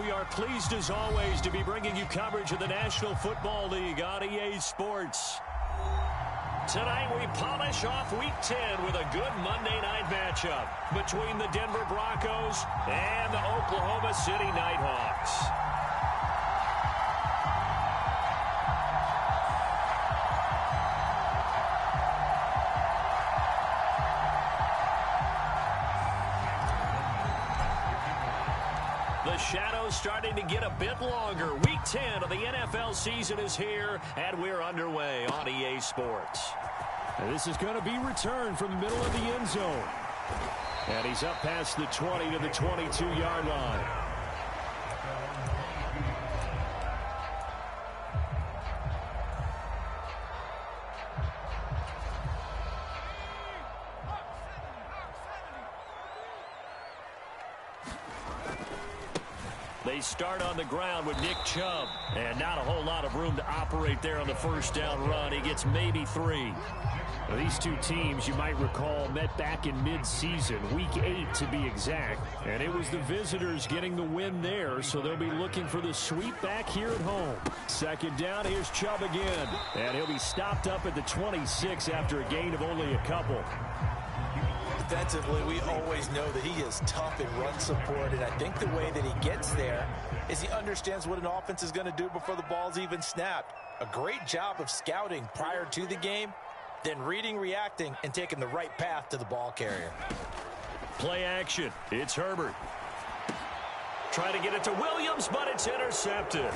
We are pleased as always to be bringing you coverage of the National Football League on EA Sports. Tonight we polish off Week 10 with a good Monday night matchup between the Denver Broncos and the Oklahoma City Nighthawks. The shadow's starting to get a bit longer. Week 10 of the NFL season is here, and we're underway on EA Sports. And this is going to be returned from the middle of the end zone. And he's up past the 20 to the 22-yard line. They start on the ground with Nick Chubb. And not a whole lot of room to operate there on the first down run. He gets maybe 3. Now, these two teams, you might recall, met back in mid-season, Week 8 to be exact. And it was the visitors getting the win there, so they'll be looking for the sweep back here at home. Second down, here's Chubb again. And he'll be stopped up at the 26 after a gain of only a couple. Defensively, we always know that he is tough in run support, and I think the way that he gets there is he understands what an offense is going to do before the ball's even snapped. A great job of scouting prior to the game, then reading, reacting, and taking the right path to the ball carrier. Play action. It's Herbert. Trying to get it to Williams, but it's intercepted.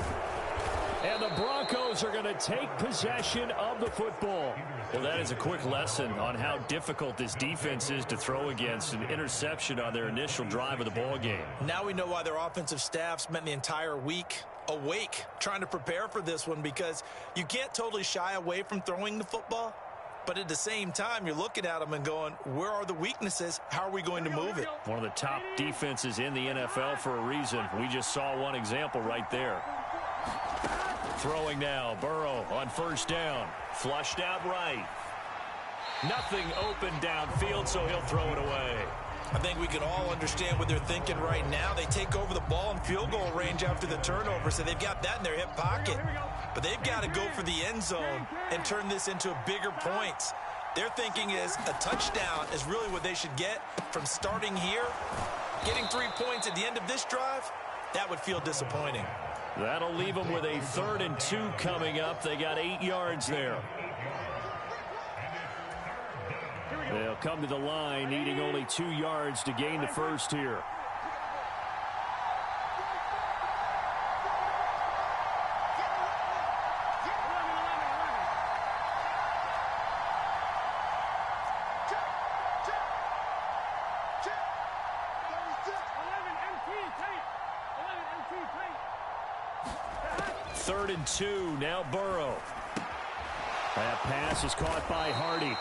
And the Broncos are going to take possession of the football. Well, that is a quick lesson on how difficult this defense is to throw against. An interception on their initial drive of the ball game. Now we know why their offensive staff spent the entire week awake trying to prepare for this one, because you can't totally shy away from throwing the football. But at the same time, you're looking at them and going, where are the weaknesses? How are we going to move it? One of the top defenses in the NFL for a reason. We just saw one example right there. Throwing now, Burrow on first down. Flushed out right. Nothing open downfield, so he'll throw it away. I think we can all understand what they're thinking right now. They take over the ball in field goal range after the turnover, so they've got that in their hip pocket. But they've got to go for the end zone and turn this into bigger points. Their thinking is a touchdown is really what they should get from starting here. Getting 3 points at the end of this drive, that would feel disappointing. That'll leave them with a 3rd and 2 coming up. They got 8 yards there. They'll come to the line, needing only 2 yards to gain the first here. Third and 2, now Burrow. That pass is caught by Hardy.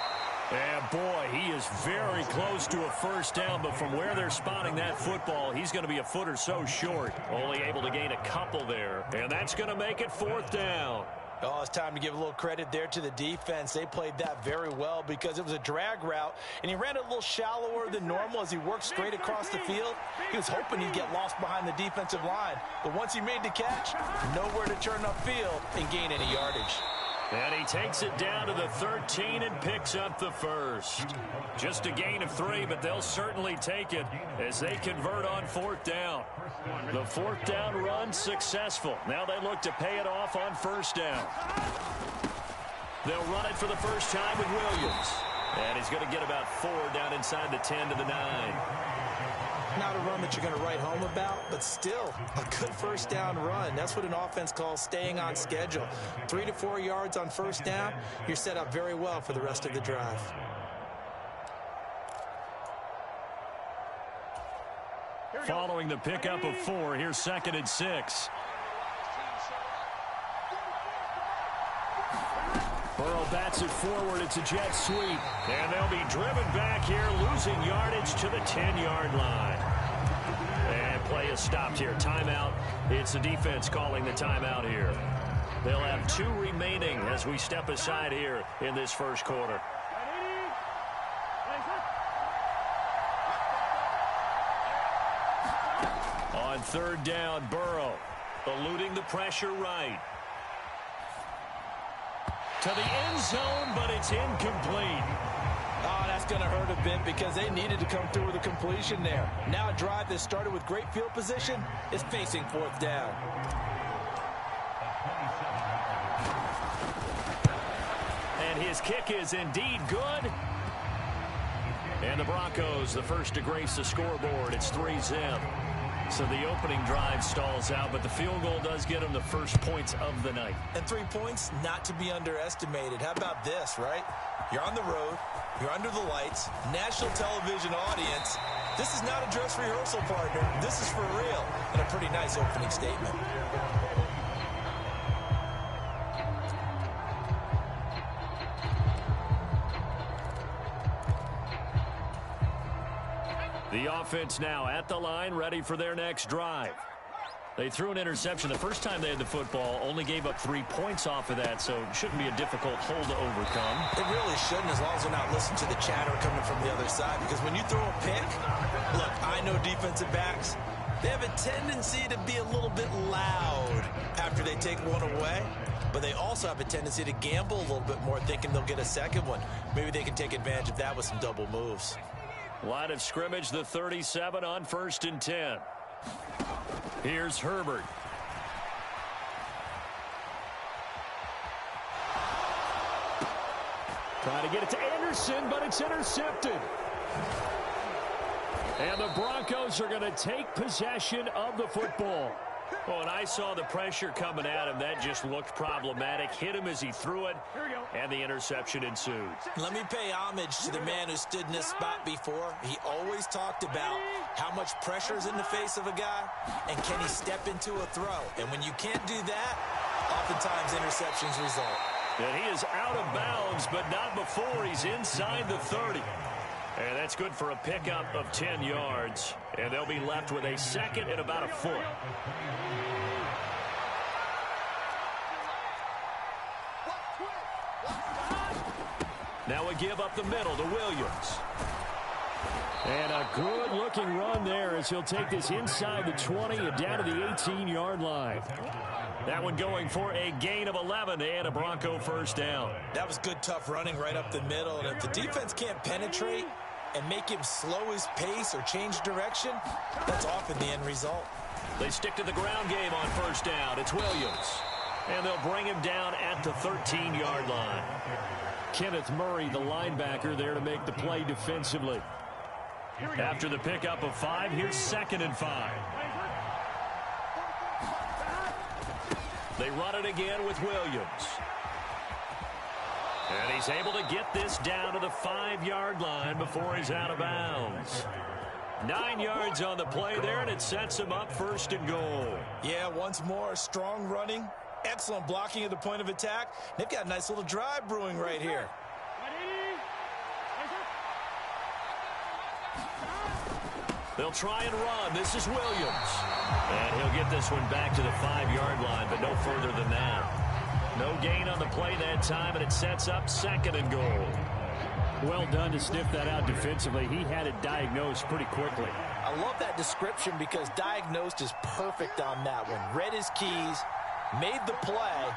And boy, he is very close to a first down, but from where they're spotting that football, he's going to be a foot or so short. Only able to gain a couple there, and that's going to make it 4th down. Oh, it's time to give a little credit there to the defense. They played that very well because it was a drag route, and he ran it a little shallower than normal as he worked straight across the field. He was hoping he'd get lost behind the defensive line, but once he made the catch, nowhere to turn upfield and gain any yardage. And he takes it down to the 13 and picks up the first. Just a gain of 3, but they'll certainly take it as they convert on 4th down. The 4th down run successful. Now they look to pay it off on first down. They'll run it for the first time with Williams. And he's going to get about 4 down inside the 10 to the 9. Not a run that you're going to write home about, but still a good first down run. That's what an offense calls staying on schedule. 3 to 4 yards on first down, you're set up very well for the rest of the drive. Following the pickup of 4, here's 2nd and 6. Burrow bats it forward. It's a jet sweep. And they'll be driven back here, losing yardage to the 10-yard line. And play is stopped here. Timeout. It's the defense calling the timeout here. They'll have 2 remaining as we step aside here in this first quarter. On On third down, Burrow eluding the pressure right. To the end zone, but it's incomplete. Oh, that's going to hurt a bit because they needed to come through with a completion there. Now a drive that started with great field position is facing fourth down. And his kick is indeed good. And the Broncos, the first to grace the scoreboard. It's 3-0. So the opening drive stalls out, but the field goal does get them the first points of the night. And 3 points, not to be underestimated. How about this, right? You're on the road. You're under the lights. National television audience. This is not a dress rehearsal, partner. This is for real. And a pretty nice opening statement. The offense now at the line, ready for their next drive. They threw an interception the first time they had the football, only gave up 3 points off of that, so it shouldn't be a difficult hole to overcome. It really shouldn't, as long as they're not listening to the chatter coming from the other side, because when you throw a pick, look, I know defensive backs, they have a tendency to be a little bit loud after they take one away, but they also have a tendency to gamble a little bit more, thinking they'll get a second one. Maybe they can take advantage of that with some double moves. Line of scrimmage, the 37 on 1st and 10. Here's Herbert. Trying to get it to Anderson, but it's intercepted. And the Broncos are going to take possession of the football. Oh, and I saw the pressure coming at him. That just looked problematic. Hit him as he threw it, and the interception ensued. Let me pay homage to the man who stood in this spot before. He always talked about how much pressure is in the face of a guy, and can he step into a throw. And when you can't do that, oftentimes interceptions result. And he is out of bounds, but not before he's inside the 30. And that's good for a pickup of 10 yards. And they'll be left with a second and about a foot. Now a give up the middle to Williams. And a good-looking run there as he'll take this inside the 20 and down to the 18-yard line. That one going for a gain of 11 and a Bronco first down. That was good, tough running right up the middle. And if the defense can't penetrate and make him slow his pace or change direction, that's often the end result. They stick to the ground game on first down. It's Williams. And they'll bring him down at the 13-yard line. Kenneth Murray, the linebacker, there to make the play defensively. After the pickup of 5, here's 2nd and 5. They run it again with Williams. And he's able to get this down to the 5-yard line before he's out of bounds. 9 yards on the play there, and it sets him up 1st and goal. Yeah, once more, strong running, excellent blocking at the point of attack. They've got a nice little drive brewing right here. They'll try and run. This is Williams. And he'll get this one back to the 5-yard line, but no further than that. No gain on the play that time, and it sets up 2nd and goal. Well done to sniff that out defensively. He had it diagnosed pretty quickly. I love that description because diagnosed is perfect on that one. Read his keys, made the play,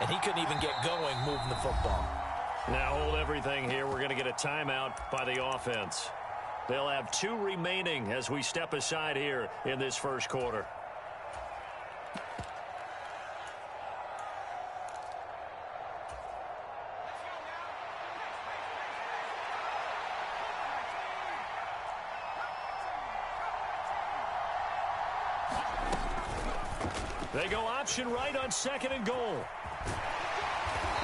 and he couldn't even get going moving the football. Now hold everything here. We're going to get a timeout by the offense. They'll have 2 remaining as we step aside here in this first quarter. They go option right on 2nd and goal.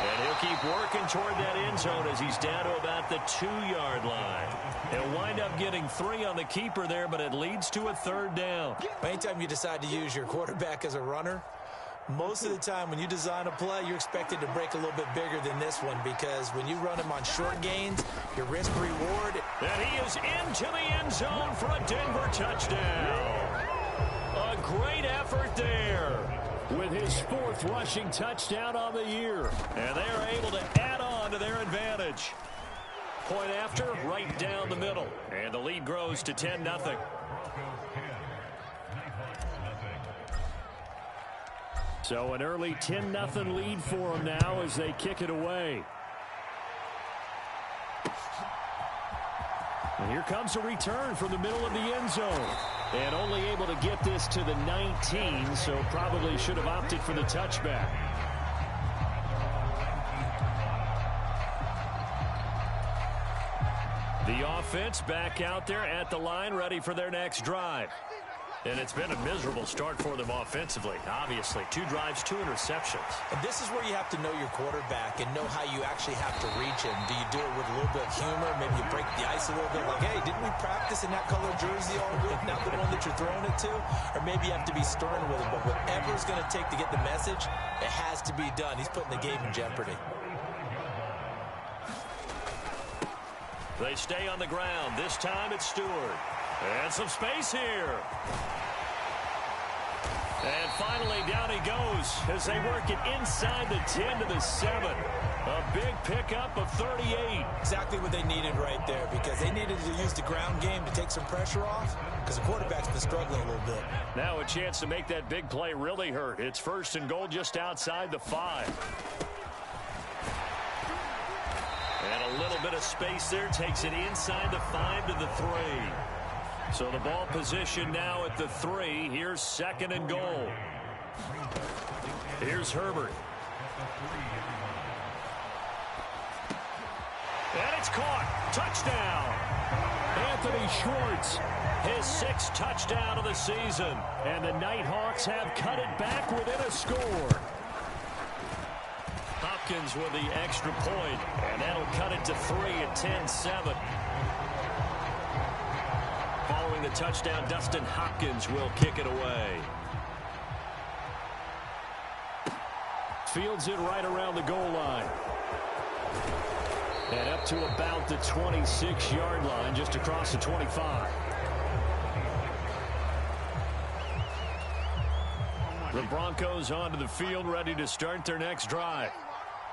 And he'll keep working toward that end zone as he's down to about the 2-yard line. They'll wind up getting 3 on the keeper there, but it leads to a 3rd down. Anytime you decide to use your quarterback as a runner, most of the time when you design a play, you're expected to break a little bit bigger than this one because when you run him on short gains, your risk-reward. And he is into the end zone for a Denver touchdown. A great effort there. With his 4th rushing touchdown on the year. And they are able to add on to their advantage. Point after, right down the middle. And the lead grows to 10-0. So an early 10-0 lead for them now as they kick it away. And here comes a return from the middle of the end zone. And only able to get this to the 19, so probably should have opted for the touchback. The offense back out there at the line, ready for their next drive. And it's been a miserable start for them offensively, obviously. 2 drives, 2 interceptions. And this is where you have to know your quarterback and know how you actually have to reach him. Do you do it with a little bit of humor? Maybe you break the ice a little bit, like, hey, didn't we practice in that color jersey all week, not the one that you're throwing it to? Or maybe you have to be stern with it, but whatever it's going to take to get the message, it has to be done. He's putting the game in jeopardy. They stay on the ground. This time it's Stewart. And some space here. And finally, down he goes as they work it inside the 10 to the 7. A big pickup of 38. Exactly what they needed right there, because they needed to use the ground game to take some pressure off, because the quarterback's been struggling a little bit. Now a chance to make that big play really hurt. It's 1st and goal just outside the 5. And a little bit of space there takes it inside the 5 to the 3. So the ball position now at the 3. Here's 2nd and goal. Here's Herbert. And it's caught. Touchdown. Anthony Schwartz. His 6th touchdown of the season. And the Nighthawks have cut it back within a score. Hopkins with the extra point. And that'll cut it to 3 at 10-7. Following the touchdown, Dustin Hopkins will kick it away. Fields it right around the goal line. And up to about the 26-yard line, just across the 25. The Broncos onto the field, ready to start their next drive.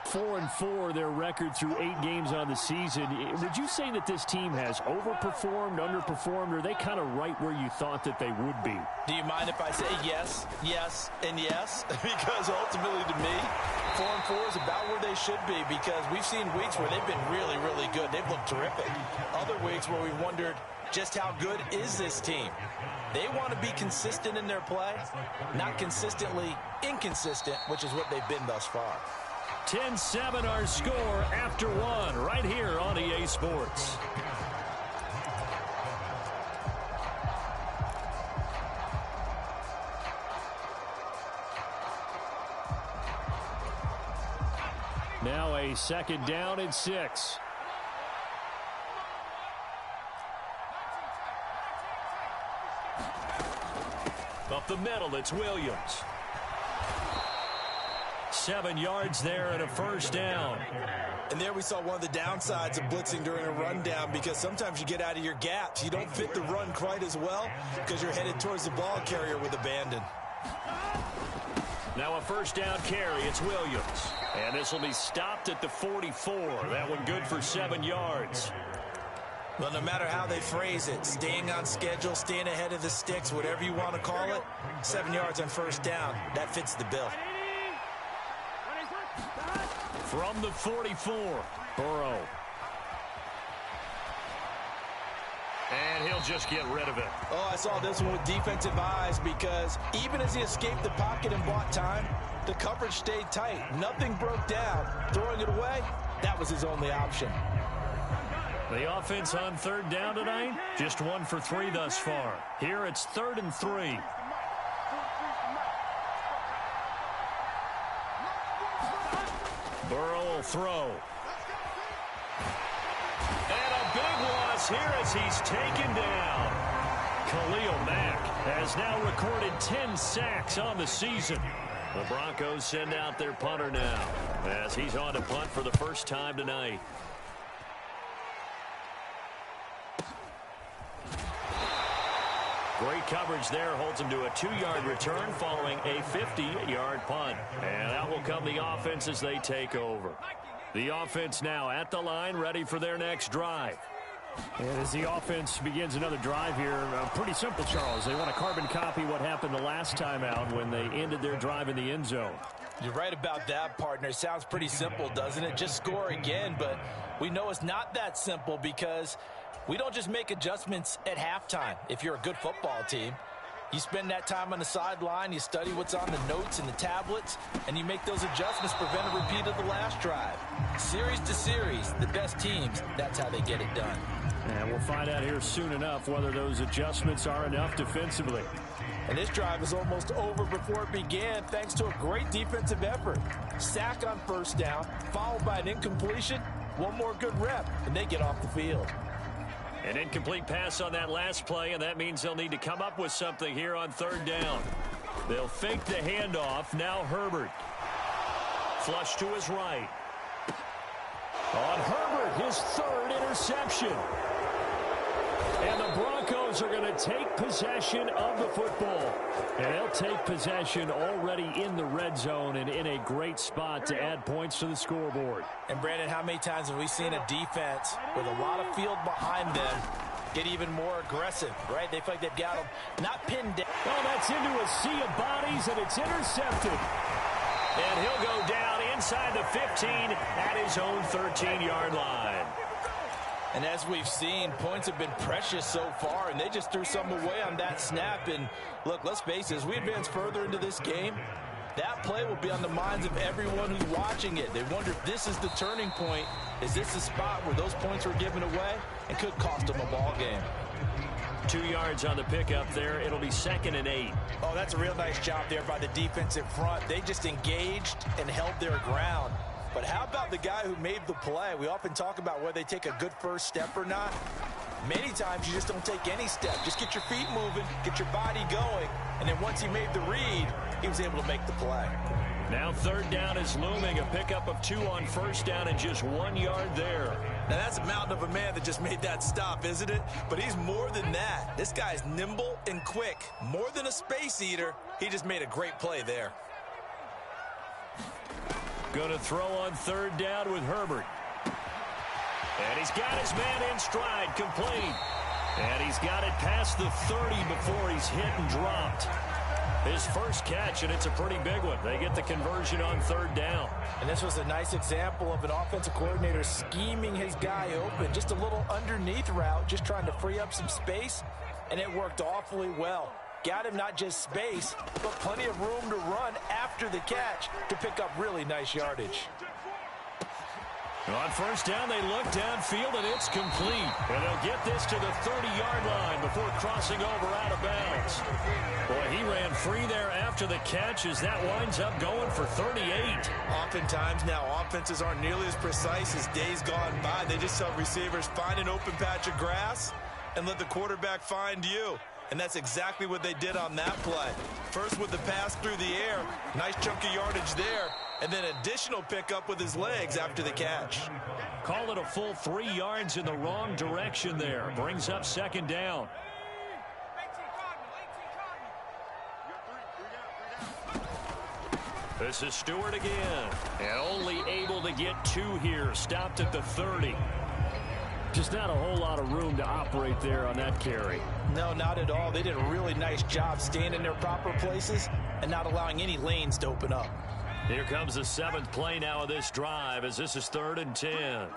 4-4, their record through 8 games on the season. Would you say that this team has overperformed, underperformed, or are they kind of right where you thought that they would be? Do you mind if I say yes, yes, and yes? Because ultimately to me, 4-4 is about where they should be, because we've seen weeks where they've been really, really good. They've looked terrific. Other weeks where we wondered just how good is this team. They want to be consistent in their play, not consistently inconsistent, which is what they've been thus far. 10-7 our score after 1 right here on EA Sports. Now a 2nd down and 6. Up the middle, it's Williams. 7 yards there and a 1st down. And there we saw one of the downsides of blitzing during a rundown, because sometimes you get out of your gaps. You don't fit the run quite as well because you're headed towards the ball carrier with abandon. Now a 1st down carry. It's Williams. And this will be stopped at the 44. That one good for 7 yards. Well, no matter how they phrase it, staying on schedule, staying ahead of the sticks, whatever you want to call it, 7 yards on 1st down, that fits the bill. From the 44, Burrow. And he'll just get rid of it. Oh, I saw this one with defensive eyes, because even as he escaped the pocket and bought time, the coverage stayed tight. Nothing broke down. Throwing it away, that was his only option. The offense on 3rd down tonight, just 1 for 3 thus far. Here it's 3rd and 3. Burrow will throw. And a big loss here as he's taken down. Khalil Mack has now recorded 10 sacks on the season. The Broncos send out their punter now as he's on to punt for the first time tonight. Great coverage there, holds him to a 2-yard return following a 50-yard punt. And out will come the offense as they take over. The offense now at the line, ready for their next drive. And as the offense begins another drive here, pretty simple, Charles. They want to carbon copy what happened the last time out when they ended their drive in the end zone. You're right about that, partner. Sounds pretty simple, doesn't it? Just score again, but we know it's not that simple because we don't just make adjustments at halftime if you're a good football team. You spend that time on the sideline, you study what's on the notes and the tablets, and you make those adjustments, prevent a repeat of the last drive. Series to series, the best teams, that's how they get it done. And we'll find out here soon enough whether those adjustments are enough defensively. And this drive is almost over before it began thanks to a great defensive effort. Sack on first down, followed by an incompletion, one more good rep, and they get off the field. An incomplete pass on that last play, and that means they'll need to come up with something here on third down. They'll fake the handoff. Now Herbert. Flush to his right. On Herbert, his third interception. And the Broncos are going to take possession of the football. And they'll take possession already in the red zone and in a great spot to add points to the scoreboard. And, Brandon, how many times have we seen a defense with a lot of field behind them get even more aggressive, right? They feel like they've got them not pinned down. Oh, that's into a sea of bodies, and it's intercepted. And he'll go down inside the 15 at his own 13-yard line. And as we've seen, points have been precious so far, and they just threw some away on that snap. And, look, let's face it, as we advance further into this game, that play will be on the minds of everyone who's watching it. They wonder if this is the turning point. Is this the spot where those points were given away and could cost them a ball game? 2 yards on the pickup there. It'll be 2nd and 8. Oh, that's a real nice job there by the defensive front. They just engaged and held their ground. But how about the guy who made the play? We often talk about whether they take a good first step or not. Many times you just don't take any step. Just get your feet moving, get your body going, and then once he made the read, he was able to make the play. Now third down is looming. A pickup of 2 on first down and just 1 yard there. Now that's a mountain of a man that just made that stop, isn't it? But he's more than that. This guy's nimble and quick. More than a space eater, he just made a great play there. Going to throw on third down with Herbert. And he's got his man in stride, complete. And he's got it past the 30 before he's hit and dropped. His first catch, and it's a pretty big one. They get the conversion on third down. And this was a nice example of an offensive coordinator scheming his guy open. Just a little underneath route, just trying to free up some space, and it worked awfully well. Got him not just space, but plenty of room to run after the catch to pick up really nice yardage. On first down, they look downfield, and it's complete. And they'll get this to the 30-yard line before crossing over out of bounds. Boy, he ran free there after the catch as that winds up going for 38. Oftentimes now, offenses aren't nearly as precise as days gone by. They just tell receivers, find an open patch of grass and let the quarterback find you. And that's exactly what they did on that play. First with the pass through the air, nice chunk of yardage there, and then additional pickup with his legs after the catch. Call it a full 3 yards in the wrong direction there. Brings up second down. This is Stewart again. And only able to get 2 here. Stopped at the 30. Just not a whole lot of room to operate there on that carry. No, not at all. They did a really nice job staying in their proper places and not allowing any lanes to open up. Here comes the 7th play now of this drive as this is 3rd and 10.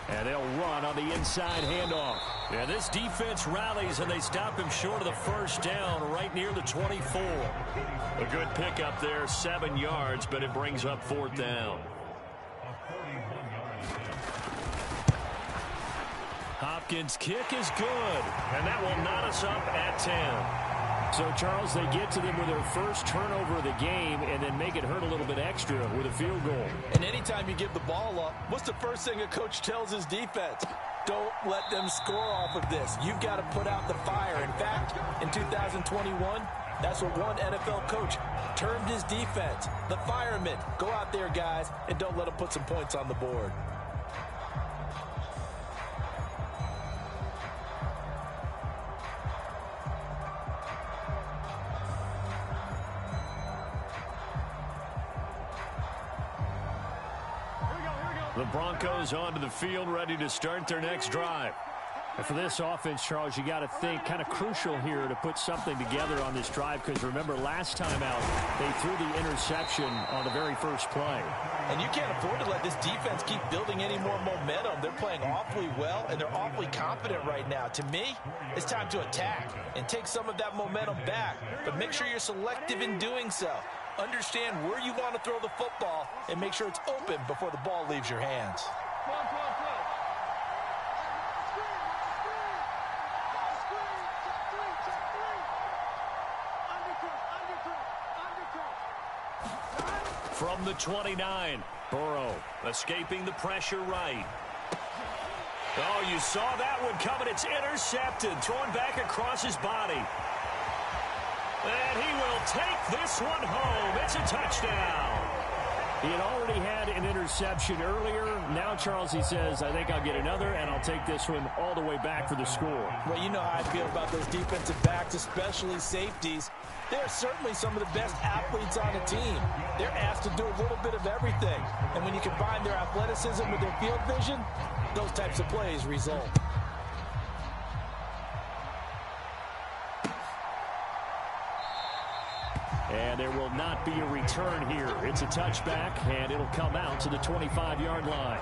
And they'll run on the inside handoff. Yeah, this defense rallies and they stop him short of the first down right near the 24. A good pickup there, 7 yards, but it brings up 4th down. Hopkins' kick is good, and that will knot us up at 10. So, Charles, they get to them with their first turnover of the game and then make it hurt a little bit extra with a field goal. And anytime you give the ball up, what's the first thing a coach tells his defense? Don't let them score off of this. You've got to put out the fire. In fact, in 2021, that's what one NFL coach termed his defense. The firemen. Go out there, guys, and don't let them put some points on the board. The Broncos onto the field, ready to start their next drive. And for this offense, Charles, you got to think kind of crucial here to put something together on this drive, because remember last time out they threw the interception on the very first play. And you can't afford to let this defense keep building any more momentum. They're playing awfully well, and they're awfully confident right now. To me, it's time to attack and take some of that momentum back, but make sure you're selective in doing so. Understand where you want to throw the football and make sure it's open before the ball leaves your hands. From the 29, Burrow escaping the pressure right. Oh, you saw that one coming. It's intercepted, thrown back across his body. And he will take this one home. It's a touchdown. He had already had an interception earlier. Now, Charles, he says, I think I'll get another, and I'll take this one all the way back for the score. Well, you know how I feel about those defensive backs, especially safeties. They're certainly some of the best athletes on the team. They're asked to do a little bit of everything. And when you combine their athleticism with their field vision, those types of plays result. And there will not be a return here. It's a touchback, and it'll come out to the 25-yard line.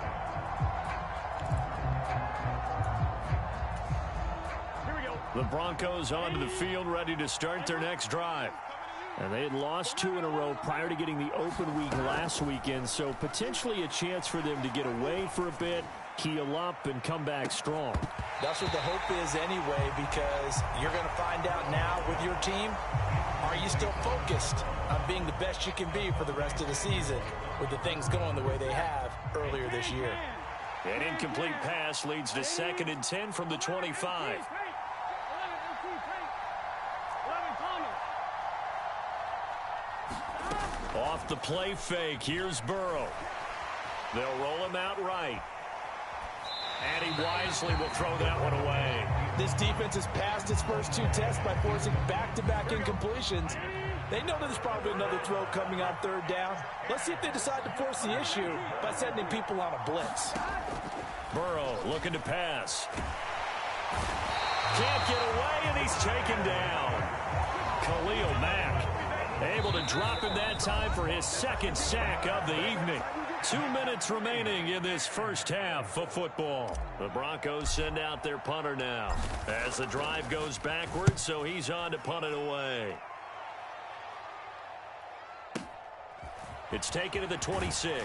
The Broncos onto the field, ready to start their next drive. And they had lost 2 in a row prior to getting the open week last weekend, so potentially a chance for them to get away for a bit, keel up, and come back strong. That's what the hope is anyway, because you're going to find out now with your team, are you still focused on being the best you can be for the rest of the season with the things going the way they have earlier this year? An incomplete pass leads to 2nd and 10 from the 25. Off the play fake, here's Burrow. They'll roll him out right. And he wisely will throw that one away. This defense has passed its first 2 tests by forcing back-to-back incompletions. They know there's probably another throw coming on 3rd down. Let's see if they decide to force the issue by sending people on a blitz. Burrow looking to pass. Can't get away, and he's taken down. Khalil Mack able to drop him that time for his 2nd sack of the evening. 2 minutes remaining in this first half of football. The Broncos send out their punter now as the drive goes backwards, so he's on to punt it away. It's taken to the 26.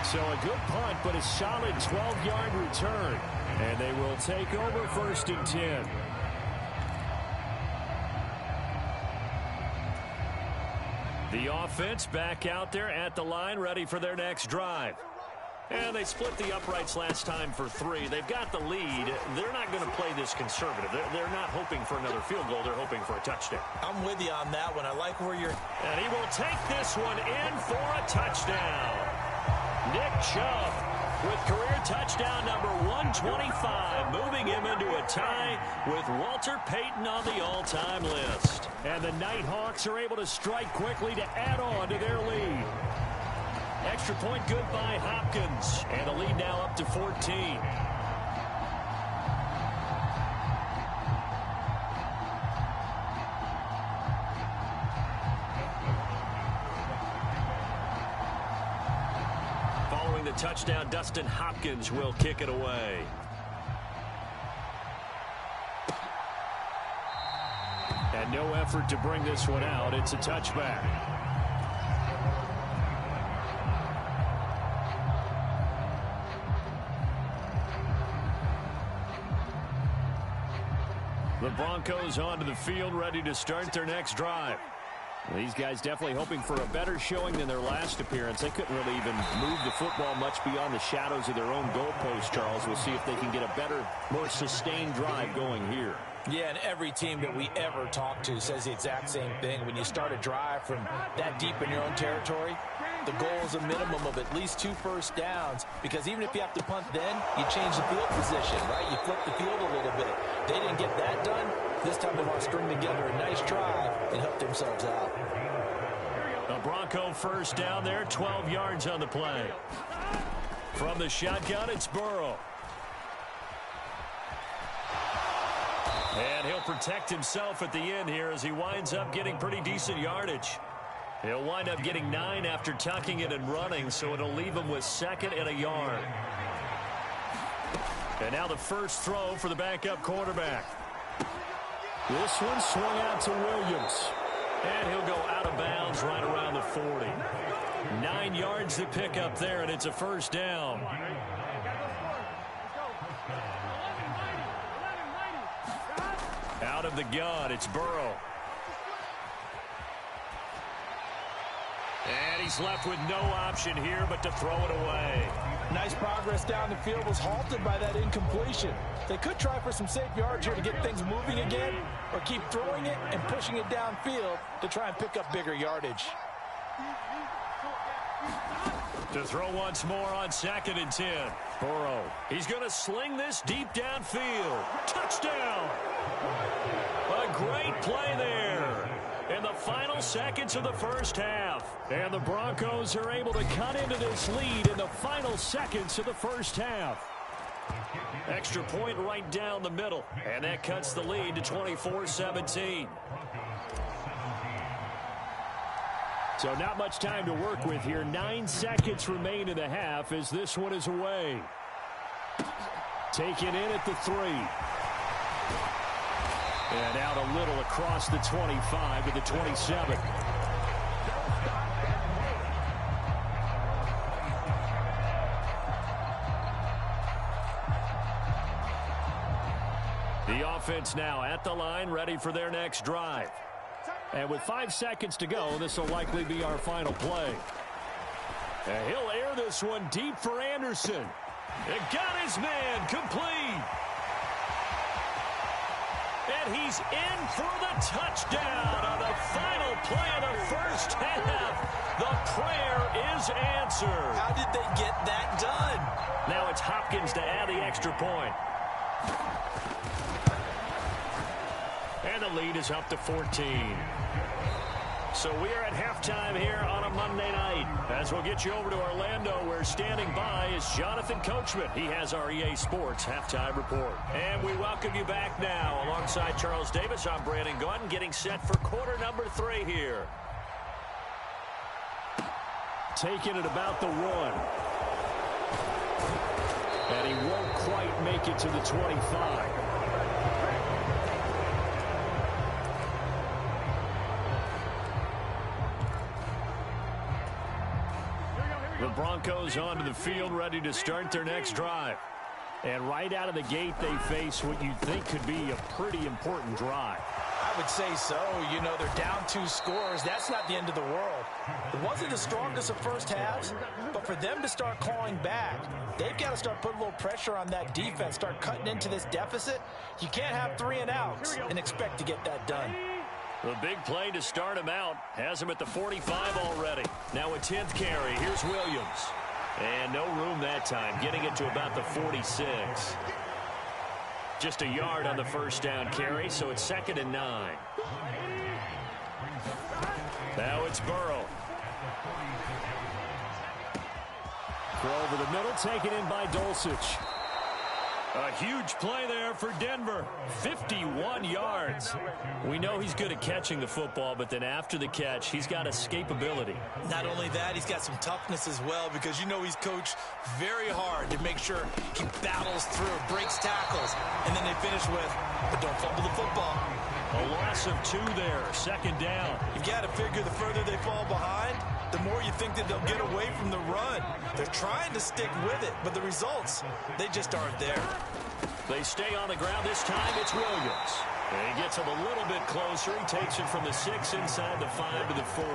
So a good punt, but a solid 12-yard return. And they will take over 1st and 10. The offense back out there at the line, ready for their next drive. And they split the uprights last time for 3. They've got the lead. They're not going to play this conservative. They're not hoping for another field goal. They're hoping for a touchdown. I'm with you on that one. I like where you're... And he will take this one in for a touchdown. Nick Chubb with career touchdown number 125, moving him into a tie with Walter Payton on the all-time list. And the Nighthawks are able to strike quickly to add on to their lead. Extra point good by Hopkins. And the lead now up to 14. Following the touchdown, Dustin Hopkins will kick it away. And no effort to bring this one out. It's a touchback. The Broncos onto the field, ready to start their next drive. These guys definitely hoping for a better showing than their last appearance. They couldn't really even move the football much beyond the shadows of their own goalpost, Charles. We'll see if they can get a better, more sustained drive going here. Yeah, and every team that we ever talk to says the exact same thing. When you start a drive from that deep in your own territory, the goal is a minimum of at least 2 first downs, because even if you have to punt then, you change the field position, right? You flip the field a little bit. They didn't get that done. This time they want to string together a nice drive and help themselves out. A Bronco first down there, 12 yards on the play. From the shotgun, it's Burrow. And he'll protect himself at the end here as he winds up getting pretty decent yardage. He'll wind up getting 9 after tucking it and running, so it'll leave him with 2nd and a yard. And now the first throw for the backup quarterback. This one swung out to Williams. And he'll go out of bounds right around the 40. 9 yards to pick up there, and it's a first down. Out of the gun, it's Burrow. And he's left with no option here but to throw it away. Nice progress down the field, was halted by that incompletion. They could try for some safe yards here to get things moving again, or keep throwing it and pushing it downfield to try and pick up bigger yardage. To throw once more on 2nd and 10. Burrow, he's going to sling this deep downfield. Touchdown! A great play there in the final seconds of the first half. And the Broncos are able to cut into this lead in the final seconds of the first half. Extra point right down the middle, and that cuts the lead to 24-17. So not much time to work with here. 9 seconds remain in the half as this one is away. Taken in at the 3. And out a little across the 25 to the 27. The offense now at the line, ready for their next drive. And with 5 seconds to go, this will likely be our final play. And he'll air this one deep for Anderson. It got his man complete. And he's in for the touchdown on the final play of the first half. The prayer is answered. How did they get that done? Now it's Hopkins to add the extra point. And the lead is up to 14. So we are at halftime here on a Monday night. As we'll get you over to Orlando, where standing by is Jonathan Coachman. He has our EA Sports halftime report. And we welcome you back now. Alongside Charles Davis, I'm Brandon Gaudin, getting set for quarter number 3 here. Taking it about the 1. And he won't quite make it to the 25. The Broncos onto the field, ready to start their next drive. And right out of the gate, they face what you think could be a pretty important drive. I would say so. You know, they're down 2 scores. That's not the end of the world. It wasn't the strongest of first halves, but for them to start clawing back, they've got to start putting a little pressure on that defense, start cutting into this deficit. You can't have 3 and outs and expect to get that done. The big play to start him out has him at the 45 already. Now a 10th carry. Here's Williams. And no room that time, getting it to about the 46. Just a yard on the first down carry, so it's 2nd and 9. Now it's Burrow. Throw over the middle, taken in by Dulcich. A huge play there for Denver. 51 yards. We know he's good at catching the football, but then after the catch, he's got escapability. Not only that, he's got some toughness as well, because you know he's coached very hard to make sure he battles through, breaks tackles, and then they finish with, but don't fumble the football. A loss of 2 there, 2nd down. You've got to figure the further they fall behind, the more you think that they'll get away from the run. They're trying to stick with it, but the results, they just aren't there. They stay on the ground this time. It's Williams. And he gets him a little bit closer. He takes it from the 6 inside the 5 to the 4.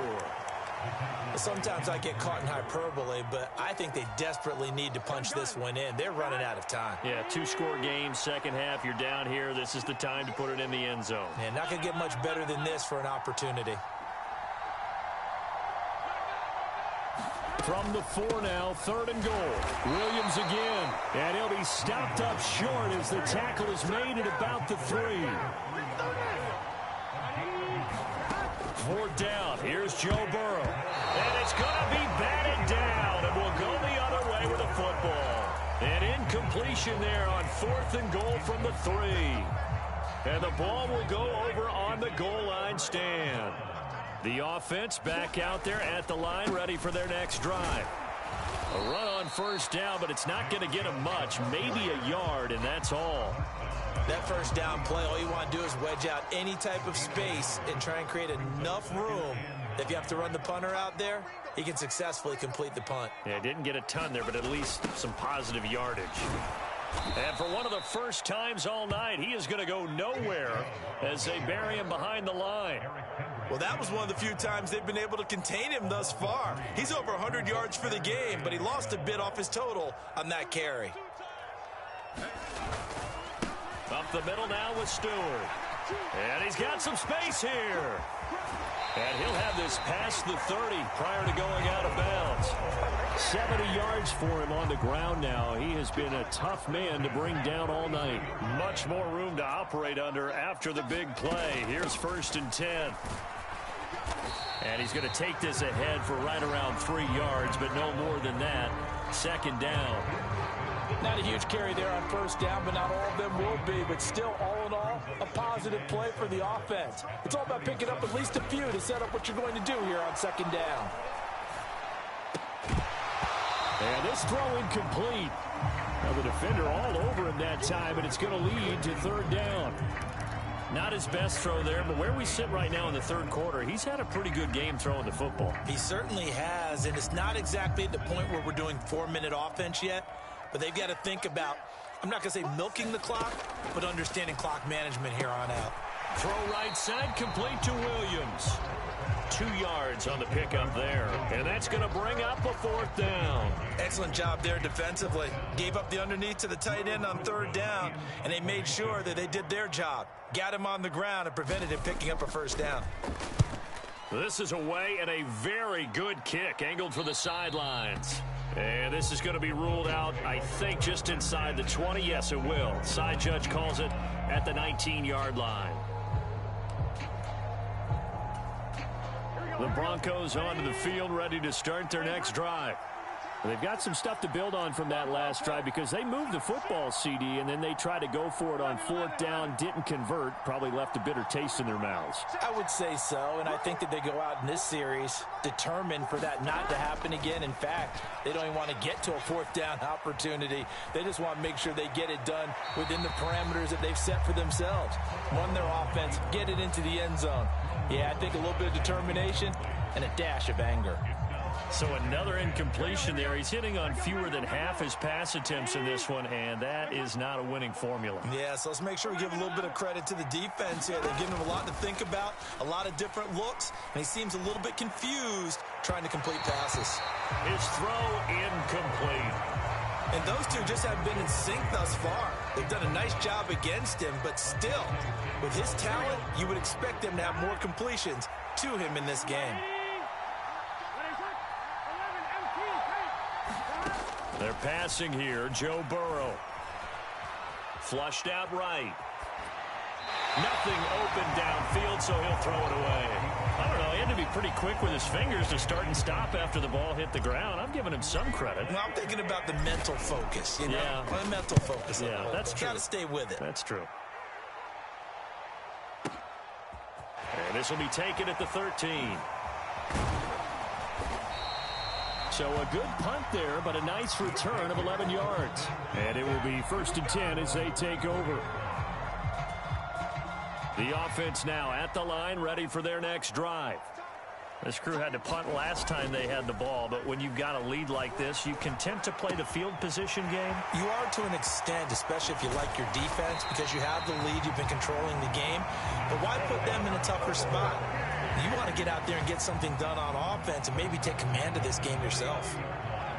Sometimes I get caught in hyperbole, but I think they desperately need to punch this one in. They're running out of time. Yeah, 2-score game, second half. You're down here. This is the time to put it in the end zone. And not going to get much better than this for an opportunity. From the 4 now, 3rd and goal. Williams again. And he'll be stopped up short as the tackle is made at about the 3. 4th down. Here's Joe Burrow. It's going to be batted down, and we'll go the other way with a football. An incompletion there on 4th and goal from the 3. And the ball will go over on the goal line stand. The offense back out there at the line, ready for their next drive. A run on 1st down, but it's not going to get them much, maybe a yard, and that's all. That 1st down play, all you want to do is wedge out any type of space and try and create enough room. If you have to run the punter out there, he can successfully complete the punt. Yeah, didn't get a ton there, but at least some positive yardage. And for one of the first times all night, he is going to go nowhere as they bury him behind the line. Well, that was one of the few times they've been able to contain him thus far. He's over 100 yards for the game, but he lost a bit off his total on that carry. Up the middle now with Stewart. And he's got some space here. And he'll have this past the 30 prior to going out of bounds. 70 yards for him on the ground now. He has been a tough man to bring down all night. Much more room to operate under after the big play. Here's 1st and 10. And he's going to take this ahead for right around 3 yards, but no more than that. 2nd down. Not a huge carry there on 1st down, but not all of them will be. But still, all in all, a positive play for the offense. It's all about picking up at least a few to set up what you're going to do here on 2nd down. And this throw incomplete. Now the defender all over him that time, and it's going to lead to 3rd down. Not his best throw there, but where we sit right now in the 3rd quarter, he's had a pretty good game throwing the football. He certainly has, and it's not exactly at the point where we're doing 4-minute offense yet, but they've got to think about, I'm not going to say milking the clock, but understanding clock management here on out. Throw right side, complete to Williams. 2 yards on the pickup there, and that's going to bring up a 4th down. Excellent job there defensively. Gave up the underneath to the tight end on 3rd down, and they made sure that they did their job. Got him on the ground and prevented him picking up a 1st down. This is away, and a very good kick angled for the sidelines. And this is going to be ruled out, I think, just inside the 20. Yes, it will. Side judge calls it at the 19-yard line. The Broncos onto the field, ready to start their next drive. They've got some stuff to build on from that last drive because they moved the football, CD, and then they tried to go for it on 4th down, didn't convert, probably left a bitter taste in their mouths. I would say so, and I think that they go out in this series determined for that not to happen again. In fact, they don't even want to get to a 4th down opportunity. They just want to make sure they get it done within the parameters that they've set for themselves. Run their offense, get it into the end zone. Yeah, I think a little bit of determination and a dash of anger. So another incompletion there. He's hitting on fewer than half his pass attempts in this one, and that is not a winning formula. Yeah, so let's make sure we give a little bit of credit to the defense here. They've given him a lot to think about, a lot of different looks, and he seems a little bit confused trying to complete passes. His throw incomplete. And those two just have been in sync thus far. They've done a nice job against him, but still, with his talent, you would expect them to have more completions to him in this game. They're passing here. Joe Burrow. Flushed out right. Nothing open downfield, so he'll throw it away. I don't know. He had to be pretty quick with his fingers to start and stop after the ball hit the ground. I'm giving him some credit. Well, I'm thinking about the mental focus, you know? Yeah. The mental focus. Yeah, that's true. Got to stay with it. That's true. And this will be taken at the 13. So a good punt there, but a nice return of 11 yards. And it will be 1st and 10 as they take over. The offense now at the line, ready for their next drive. This crew had to punt last time they had the ball, but when you've got a lead like this, you content to play the field position game? You are to an extent, especially if you like your defense, because you have the lead, you've been controlling the game. But why put them in a tougher spot? You want to get out there and get something done on offense and maybe take command of this game yourself.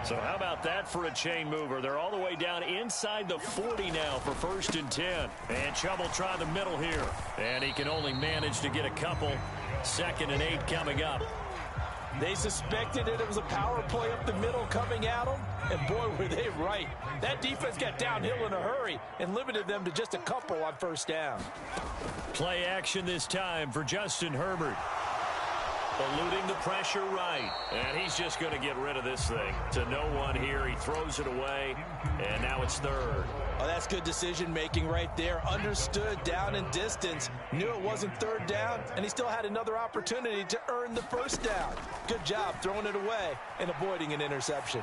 So how about that for a chain mover? They're all the way down inside the 40 now for 1st and 10. And Chubb will try the middle here. And he can only manage to get a couple. 2nd and 8 coming up. They suspected it was a power play up the middle coming at them, and boy, were they right. That defense got downhill in a hurry and limited them to just a couple on 1st down. Play action this time for Justin Herbert. Eluding the pressure right. And he's just going to get rid of this thing. To no one here. He throws it away. And now it's third. Oh, that's good decision-making right there. Understood down and distance. Knew it wasn't third down. And he still had another opportunity to earn the first down. Good job throwing it away and avoiding an interception.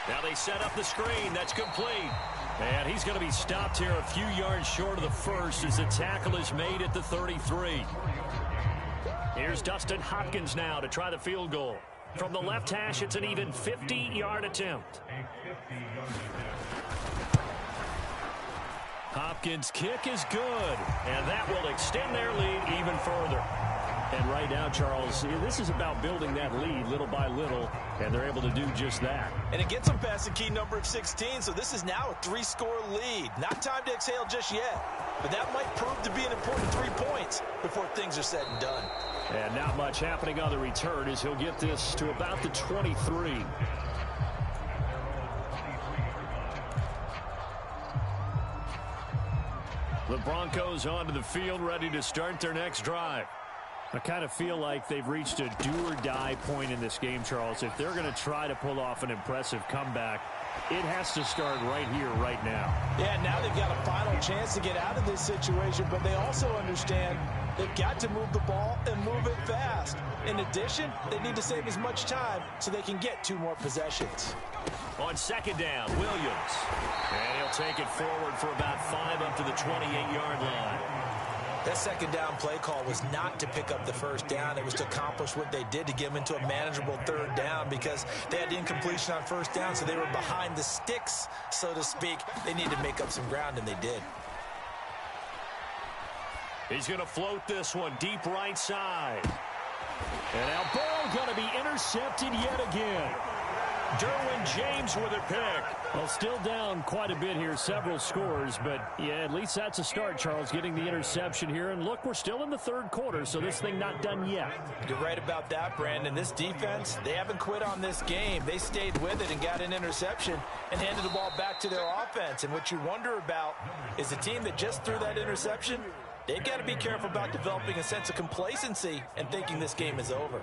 Now they set up the screen. That's complete. And he's going to be stopped here a few yards short of the first as the tackle is made at the 33. Here's Dustin Hopkins now to try the field goal. From the left hash, it's an even 50-yard attempt. Hopkins' kick is good, and that will extend their lead even further. And right now, Charles, this is about building that lead little by little, and they're able to do just that. And it gets them past the key number of 16, so this is now a 3-score lead. Not time to exhale just yet, but that might prove to be an important 3 points before things are said and done. And not much happening on the return as he'll get this to about the 23. The Broncos onto the field, ready to start their next drive. I kind of feel like they've reached a do-or-die point in this game, Charles. If they're going to try to pull off an impressive comeback, it has to start right here, right now. Yeah, now they've got a final chance to get out of this situation, but they also understand they've got to move the ball and move it fast. In addition, they need to save as much time so they can get 2 more possessions. On second down, Williams. And he'll take it forward for about 5 up to the 28-yard line. That second down play call was not to pick up the first down. It was to accomplish what they did to get them into a manageable third down because they had incompletion on first down, so they were behind the sticks, so to speak. They needed to make up some ground, and they did. He's going to float this one deep right side. And now ball going to be intercepted yet again. Derwin James with a pick. Well, still down quite a bit here, several scores, but yeah, at least that's a start, Charles, getting the interception here. And look, we're still in the third quarter, so this thing not done yet. You're right about that, Brandon. This defense, they haven't quit on this game. They stayed with it and got an interception and handed the ball back to their offense. And what you wonder about is the team that just threw that interception, they've got to be careful about developing a sense of complacency and thinking this game is over.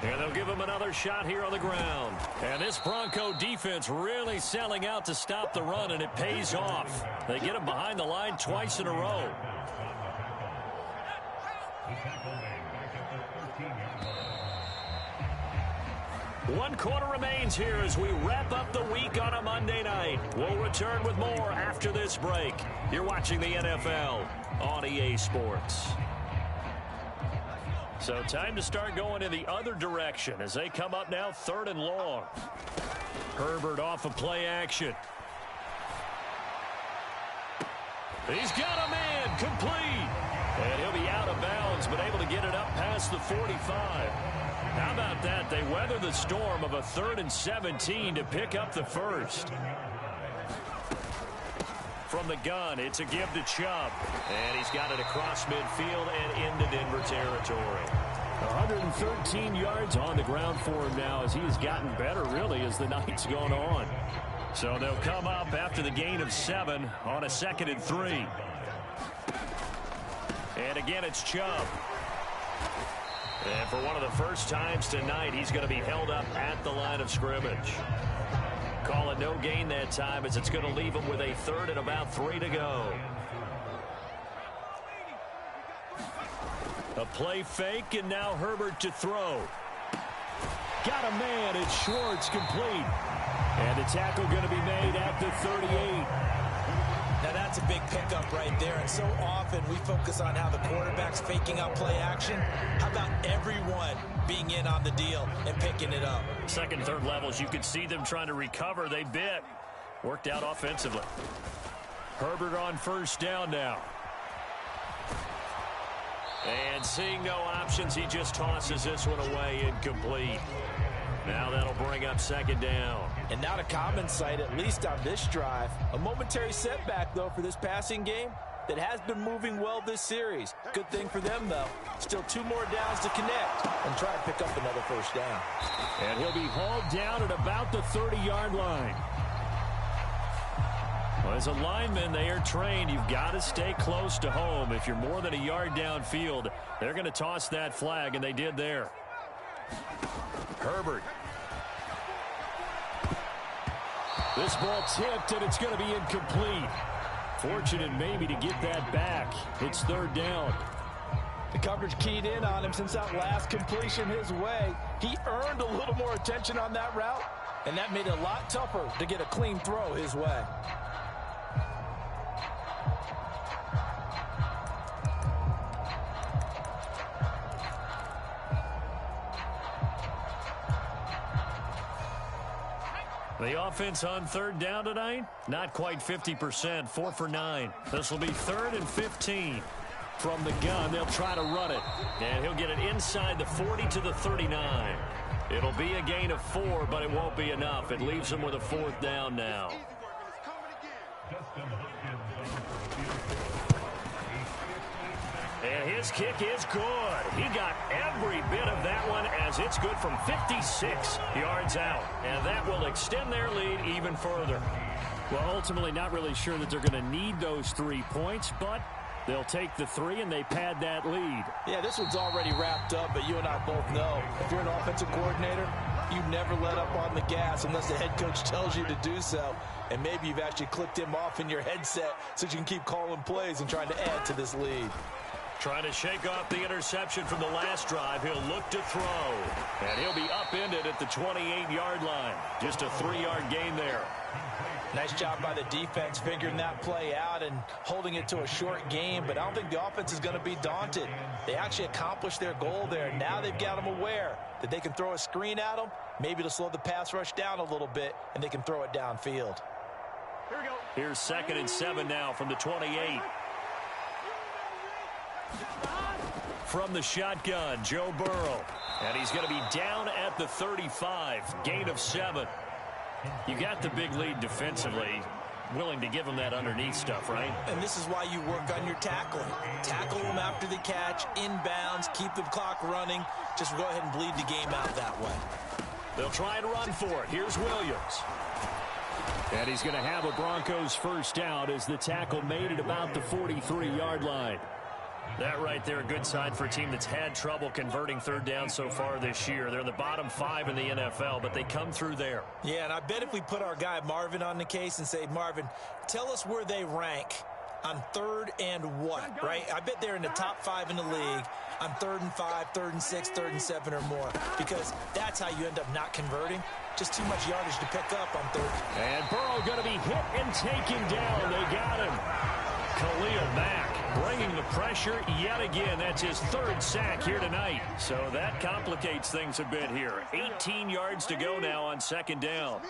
And they'll give him another shot here on the ground. And this Bronco defense really selling out to stop the run, and it pays off. They get him behind the line twice in a row. One quarter remains here as we wrap up the week on a Monday night. We'll return with more after this break. You're watching the NFL on EA Sports. So time to start going in the other direction as they come up now 3rd and long. Herbert off of play action. He's got a man complete. And he'll be out of bounds, but able to get it up past the 45. How about that? They weather the storm of a 3rd and 17 to pick up the first. From the gun, it's a give to Chubb. And he's got it across midfield and into Denver territory. 113 yards on the ground for him now as he has gotten better, really, as the night's gone on. So they'll come up after the gain of 7 on a 2nd and 3. And again, it's Chubb. And for one of the first times tonight, he's going to be held up at the line of scrimmage. Call it no gain that time as it's going to leave him with a 3rd and about 3 to go. A play fake, and now Herbert to throw. Got a man, it's Schwartz complete. And the tackle going to be made at the 38. Now that's a big pickup right there, and so often we focus on how the quarterback's faking out play action. How about everyone being in on the deal and picking it up? Second, third levels, you could see them trying to recover. They bit. Worked out offensively. Herbert on first down now. And seeing no options, he just tosses this one away incomplete. Now that'll bring up 2nd down. And not a common sight, at least on this drive. A momentary setback, though, for this passing game that has been moving well this series. Good thing for them, though. Still 2 more downs to connect and try to pick up another first down. And he'll be hauled down at about the 30-yard line. As a lineman, they are trained. You've got to stay close to home. If you're more than a yard downfield, they're going to toss that flag, and they did there. Herbert. This ball tipped, and it's going to be incomplete. Fortunate maybe to get that back. It's third down. The coverage keyed in on him since that last completion his way. He earned a little more attention on that route, and that made it a lot tougher to get a clean throw his way. The offense on third down tonight, not quite 50%, 4 for 9. This will be 3rd and 15. From the gun, they'll try to run it. And he'll get it inside the 40 to the 39. It'll be a gain of 4, but it won't be enough. It leaves them with a 4th down now. And his kick is good. He got every bit of that one as it's good from 56 yards out. And that will extend their lead even further. Well, ultimately not really sure that they're going to need those 3 points, but they'll take the 3 and they pad that lead. Yeah, this one's already wrapped up, but you and I both know if you're an offensive coordinator, you never let up on the gas unless the head coach tells you to do so. And maybe you've actually clicked him off in your headset so you can keep calling plays and trying to add to this lead. Trying to shake off the interception from the last drive. He'll look to throw. And he'll be upended at the 28-yard line. Just a 3-yard gain there. Nice job by the defense figuring that play out and holding it to a short game, but I don't think the offense is going to be daunted. They actually accomplished their goal there. Now they've got them aware that they can throw a screen at them, maybe to slow the pass rush down a little bit, and they can throw it downfield. Here we go. Here's 2nd and 7 now from the 28. From the shotgun, Joe Burrow. And he's going to be down at the 35. Gain of 7. You got the big lead defensively. Willing to give them that underneath stuff, right? And this is why you work on your tackling. Tackle them after the catch, inbounds, keep the clock running. Just go ahead and bleed the game out that way. They'll try and run for it. Here's Williams. And he's going to have a Broncos first down as the tackle made it about the 43-yard line. That right there, a good sign for a team that's had trouble converting third down so far this year. They're in the bottom 5 in the NFL, but they come through there. Yeah, and I bet if we put our guy Marvin on the case and say, Marvin, tell us where they rank on 3rd and what, right? I bet they're in the top 5 in the league on 3rd and 5, 3rd and 6, 3rd and 7 or more, because that's how you end up not converting. Just too much yardage to pick up on 3rd. And Burrow going to be hit and taken down. They got him. Khalil Mack bringing the pressure yet again. That's his 3rd sack here tonight. So that complicates things a bit here. 18 yards to go now on 2nd down.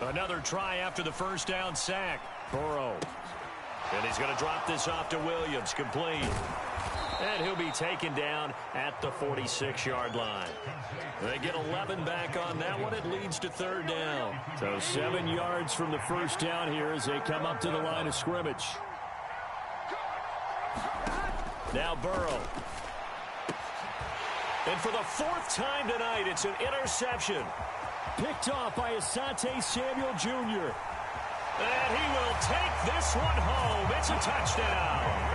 Another try after the first down sack. Burrow. And he's going to drop this off to Williams. Complete. And he'll be taken down at the 46-yard line. They get 11 back on that one. It leads to 3rd down. So 7 yards from the first down here as they come up to the line of scrimmage. Now Burrow. And for the 4th time tonight, it's an interception. Picked off by Asante Samuel Jr. And he will take this one home. It's a touchdown.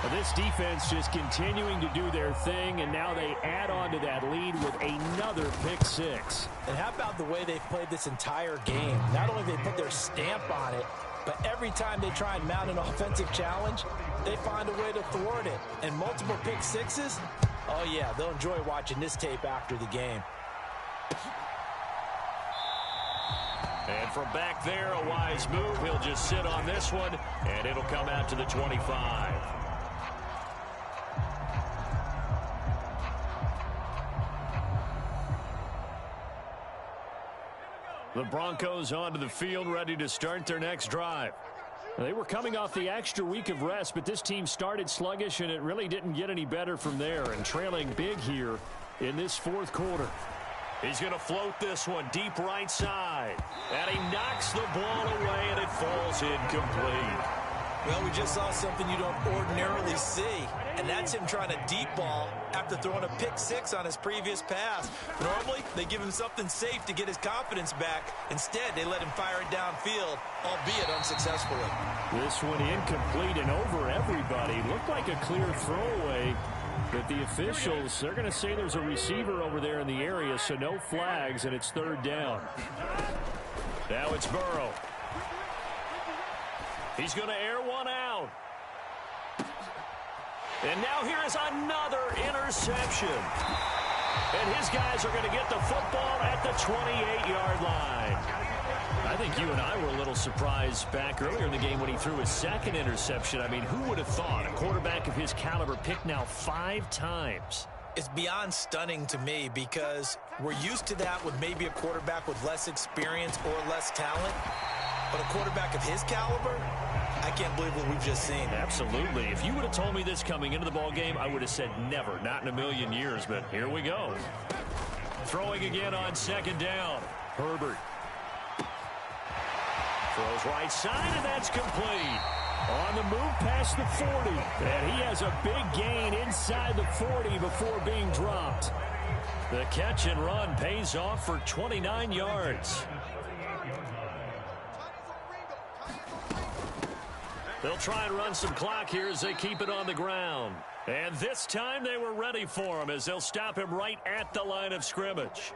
This defense just continuing to do their thing, and now they add on to that lead with another pick 6. And how about the way they've played this entire game? Not only have they put their stamp on it, but every time they try and mount an offensive challenge, they find a way to thwart it. And multiple pick 6s, oh yeah, they'll enjoy watching this tape after the game. And from back there, a wise move. He'll just sit on this one, and it'll come out to the 25. The Broncos onto the field, ready to start their next drive. They were coming off the extra week of rest, but this team started sluggish, and it really didn't get any better from there, and trailing big here in this 4th quarter. He's going to float this one deep right side. And he knocks the ball away, and it falls incomplete. Well, we just saw something you don't ordinarily see, and that's him trying to deep ball after throwing a pick six on his previous pass. Normally, they give him something safe to get his confidence back. Instead, they let him fire it downfield, albeit unsuccessfully. This one incomplete and over everybody. Looked like a clear throwaway, but the officials, they're going to say there's a receiver over there in the area, so no flags, and it's third down. Now it's Burrow. He's going to air one out. And now here is another interception. And his guys are going to get the football at the 28-yard line. I think you and I were a little surprised back earlier in the game when he threw his second interception. I mean, who would have thought a quarterback of his caliber picked now 5 times? It's beyond stunning to me because we're used to that with maybe a quarterback with less experience or less talent. But a quarterback of his caliber, I can't believe what we've just seen. Absolutely. If you would have told me this coming into the ball game, I would have said never, not in a million years. But here we go. Throwing again on second down. Herbert. Throws right side, and that's complete. On the move past the 40. And he has a big gain inside the 40 before being dropped. The catch and run pays off for 29 yards. They'll try and run some clock here as they keep it on the ground. And this time they were ready for him as they'll stop him right at the line of scrimmage.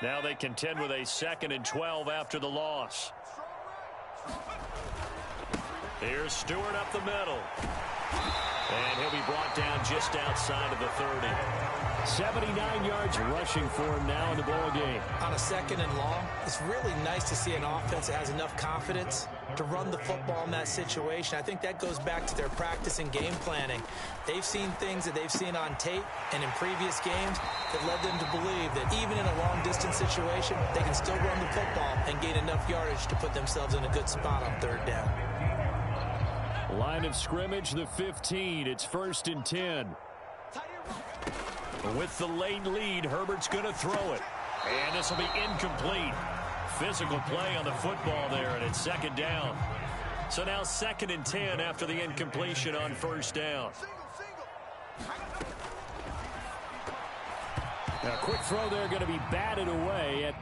Now they contend with a 2nd and 12 after the loss. Here's Stewart up the middle. And he'll be brought down just outside of the 30. 79 yards rushing for him now in the ball game. On a 2nd and long, it's really nice to see an offense that has enough confidence to run the football in that situation. I think that goes back to their practice and game planning. They've seen things that they've seen on tape and in previous games that led them to believe that even in a long-distance situation, they can still run the football and gain enough yardage to put themselves in a good spot on 3rd down. Line of scrimmage, the 15. It's 1st and 10. With the late lead, Herbert's going to throw it. And this will be incomplete. Physical play on the football there, and it's 2nd down. So now 2nd and 10 after the incompletion on 1st down. Now, a quick throw there going to be batted away at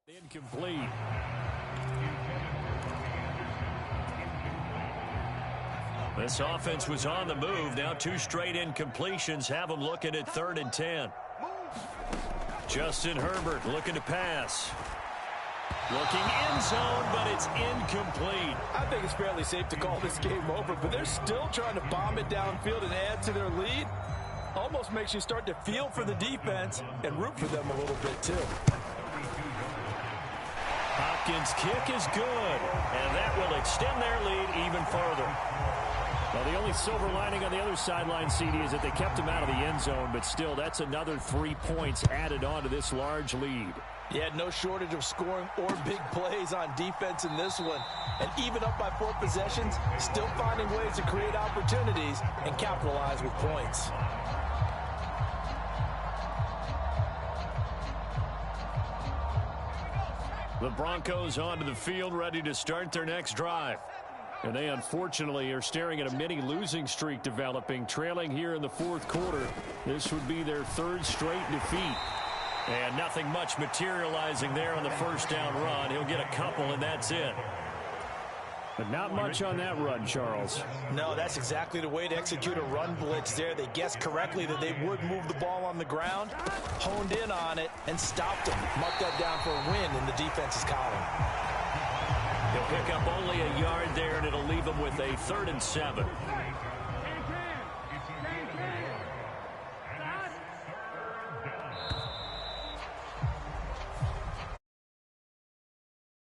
incomplete. This offense was on the move. Now 2 straight incompletions have them looking at 3rd and 10. Justin Herbert looking to pass. Looking end zone, but it's incomplete. I think it's fairly safe to call this game over, but they're still trying to bomb it downfield and add to their lead. Almost makes you start to feel for the defense and root for them a little bit too. Hopkins' kick is good, and that will extend their lead even further. Well, the only silver lining on the other sideline, CD, is that they kept him out of the end zone, but still, that's another 3 points added on to this large lead. Yeah, no shortage of scoring or big plays on defense in this one. And even up by 4 possessions, still finding ways to create opportunities and capitalize with points. The Broncos onto the field, ready to start their next drive. And they unfortunately are staring at a mini losing streak developing, trailing here in the 4th quarter. This would be their 3rd straight defeat. And nothing much materializing there on the 1st down run. He'll get a couple, and that's it. But not much on that run, Charles. No, that's exactly the way to execute a run blitz there. They guessed correctly that they would move the ball on the ground, honed in on it, and stopped them. Marked that down for a win in the defense's column. He'll pick up only a yard there, and it'll leave him with a 3rd and 7.